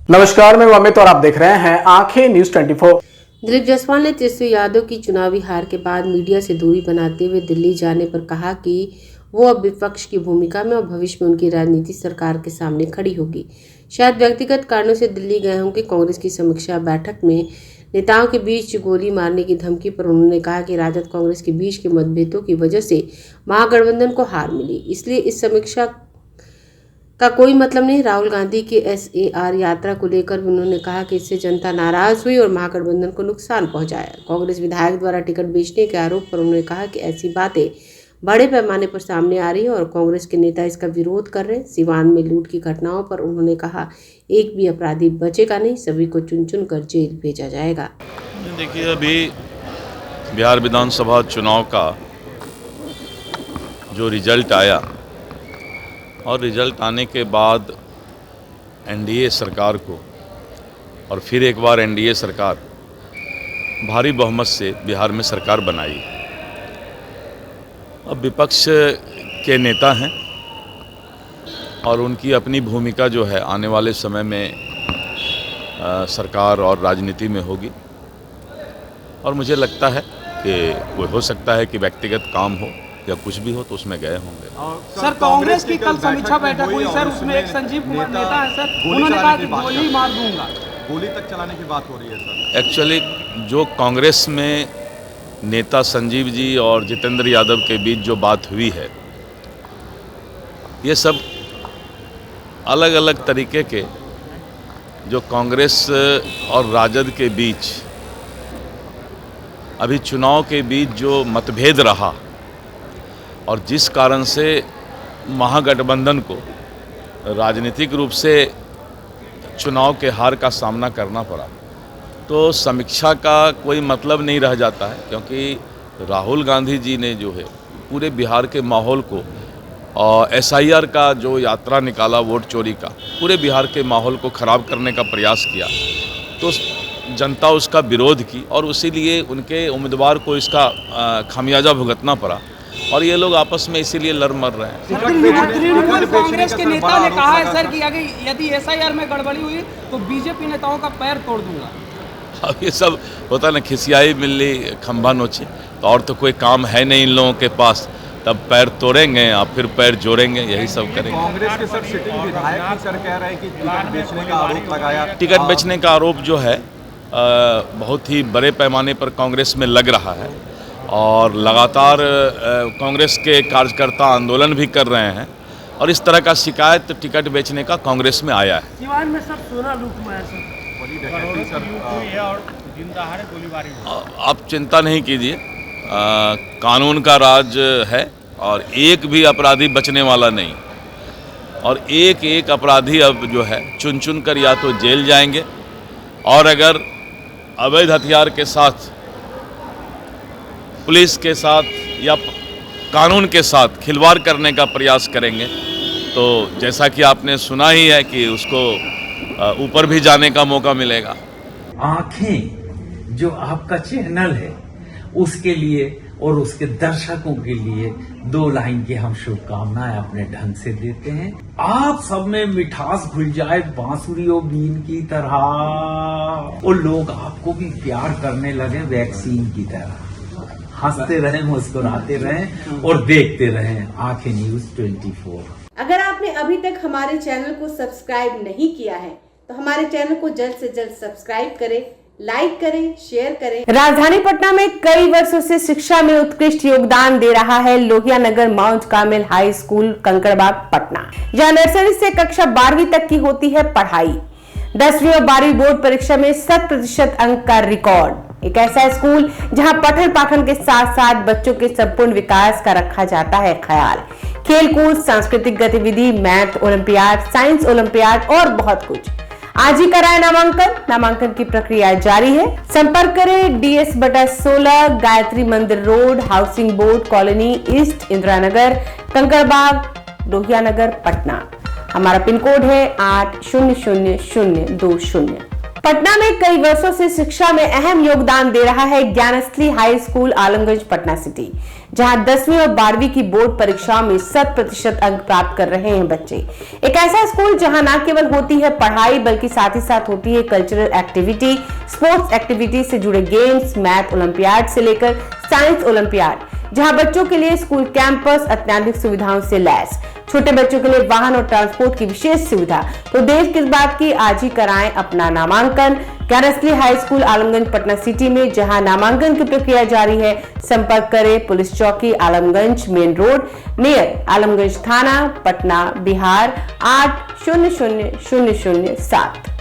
नमस्कार, मैं अमित और आप देख रहे हैं आंखें न्यूज 24। दिलीप जायसवाल ने तेजस्वी यादव की चुनावी हार के बाद मीडिया से दूरी बनाते हुए दिल्ली जाने पर कहा कि वो अब विपक्ष की भूमिका में और भविष्य में उनकी राजनीति सरकार के सामने खड़ी होगी। शायद व्यक्तिगत कारणों से दिल्ली गए होंगे। कांग्रेस की समीक्षा बैठक में नेताओं के बीच गोली मारने की धमकी पर उन्होंने कहा कि राजद कांग्रेस के बीच के मतभेदों की वजह से महागठबंधन को हार मिली, इसलिए इस समीक्षा का कोई मतलब नहीं। राहुल गांधी के SAR यात्रा को लेकर भी उन्होंने कहा कि इससे जनता नाराज हुई और महागठबंधन को नुकसान पहुंचाया। कांग्रेस विधायक द्वारा टिकट बेचने के आरोप पर उन्होंने कहा कि ऐसी बातें बड़े पैमाने पर सामने आ रही है और कांग्रेस के नेता इसका विरोध कर रहे हैं। सिवान में लूट की घटनाओं पर उन्होंने कहा, एक भी अपराधी बचेगा नहीं, सभी को चुन चुन कर जेल भेजा जाएगा। देखिए, अभी बिहार विधानसभा चुनाव का जो रिजल्ट आया और रिजल्ट आने के बाद NDA सरकार को और फिर एक बार NDA सरकार भारी बहुमत से बिहार में सरकार बनाई। अब विपक्ष के नेता हैं और उनकी अपनी भूमिका जो है आने वाले समय में सरकार और राजनीति में होगी और मुझे लगता है कि वो हो सकता है कि व्यक्तिगत काम हो या कुछ भी हो तो उसमें गए होंगे। सर, कांग्रेस की कल समीक्षा बैठक हुई सर, उसमें एक संजीव कुमार नेता है सर, उन्होंने कहा कि गोली मार दूंगा, गोली तक चलाने की बात हो रही है सर। एक्चुअली जो कांग्रेस में नेता संजीव जी और जितेंद्र यादव के बीच जो बात हुई है, ये सब अलग अलग तरीके के जो कांग्रेस और राजद के बीच अभी चुनाव के बीच जो मतभेद रहा और जिस कारण से महागठबंधन को राजनीतिक रूप से चुनाव के हार का सामना करना पड़ा, तो समीक्षा का कोई मतलब नहीं रह जाता है, क्योंकि राहुल गांधी जी ने जो है पूरे बिहार के माहौल को SIR का जो यात्रा निकाला, वोट चोरी का, पूरे बिहार के माहौल को ख़राब करने का प्रयास किया, तो जनता उसका विरोध की और इसीलिए उनके उम्मीदवार को इसका खामियाजा भुगतना पड़ा और ये लोग आपस में इसीलिए लड़ मर रहे हैं। तृणमूल कांग्रेस के नेता ने कहा है सर कि अगर यदि SIR में गड़बड़ी हुई तो बीजेपी नेताओं का पैर तोड़ दूंगा। अब ये सब होता ना, खिसियाई मिली खंभा नोचे, तो और तो कोई काम है नहीं इन लोगों के पास, तब पैर तोड़ेंगे और फिर पैर जोड़ेंगे, यही सब करेंगे। कांग्रेस के सर सिटिंग विधायक भी सर कह रहे हैं कि टिकट बेचने का आरोप लगाया। टिकट बेचने का आरोप जो है बहुत ही बड़े पैमाने पर कांग्रेस में लग रहा है और लगातार कांग्रेस के कार्यकर्ता आंदोलन भी कर रहे हैं और इस तरह का शिकायत टिकट बेचने का कांग्रेस में आया है। सिवान में सब सोना लूट हुआ है सर, आप चिंता नहीं कीजिए, कानून का राज है और एक भी अपराधी बचने वाला नहीं और एक एक अपराधी अब जो है चुन चुन कर या तो जेल जाएंगे और अगर अवैध हथियार के साथ पुलिस के साथ या कानून के साथ खिलवाड़ करने का प्रयास करेंगे तो जैसा कि आपने सुना ही है कि उसको ऊपर भी जाने का मौका मिलेगा। आंखें जो आपका चैनल है उसके लिए और उसके दर्शकों के लिए 2 लाइन की हम शुभकामनाएं अपने ढंग से देते हैं। आप सब में मिठास घुल जाए बांसुरी और बीन की तरह और लोग आपको भी प्यार करने लगे वैक्सीन की तरह। हंसते रहें, मुस्कुराते रहें और देखते रहें आंखें न्यूज 24। अगर आपने अभी तक हमारे चैनल को सब्सक्राइब नहीं किया है तो हमारे चैनल को जल्द से जल्द सब्सक्राइब करें, लाइक करें, शेयर करें। राजधानी पटना में कई वर्षों से शिक्षा में उत्कृष्ट योगदान दे रहा है Lohia Nagar Mount Carmel high school Kankarbagh Patna, जहां नर्सरी से कक्षा 12वीं तक की होती है पढ़ाई। 10वीं और 12वीं बोर्ड परीक्षा में 100% अंक का रिकॉर्ड। एक ऐसा स्कूल जहां पठन पाठन के साथ साथ बच्चों के संपूर्ण विकास का रखा जाता है ख्याल। खेलकूद, सांस्कृतिक गतिविधि, मैथ ओलंपियाड, साइंस ओलंपियाड और बहुत कुछ। आज ही कराए नामांकन की प्रक्रिया जारी है। संपर्क करें DS/16 Gayatri Mandir road, housing board colony east, Indira Nagar, Kankarbagh, Lohia Nagar, Patna. हमारा पिन कोड है 800020। पटना में कई वर्षों से शिक्षा में अहम योगदान दे रहा है Gyansthali high school Alamganj Patna city, जहां 10वीं और 12वीं की बोर्ड परीक्षाओं में 100% अंक प्राप्त कर रहे हैं बच्चे। एक ऐसा स्कूल जहां न केवल होती है पढ़ाई बल्कि साथ ही साथ होती है कल्चरल एक्टिविटी, स्पोर्ट्स एक्टिविटी से जुड़े गेम्स, मैथ ओलंपियाड से लेकर साइंस ओलंपियाड, जहां बच्चों के लिए स्कूल कैंपस अत्याधुनिक सुविधाओं से लैस, छोटे बच्चों के लिए वाहन और ट्रांसपोर्ट की विशेष सुविधा। तो देर किस बात की, आज ही कराएं अपना नामांकन Gyansthali high school Alamganj Patna city में, जहां नामांकन की प्रक्रिया जारी है। संपर्क करें पुलिस चौकी Alamganj main road near Alamganj थाना पटना बिहार 800007।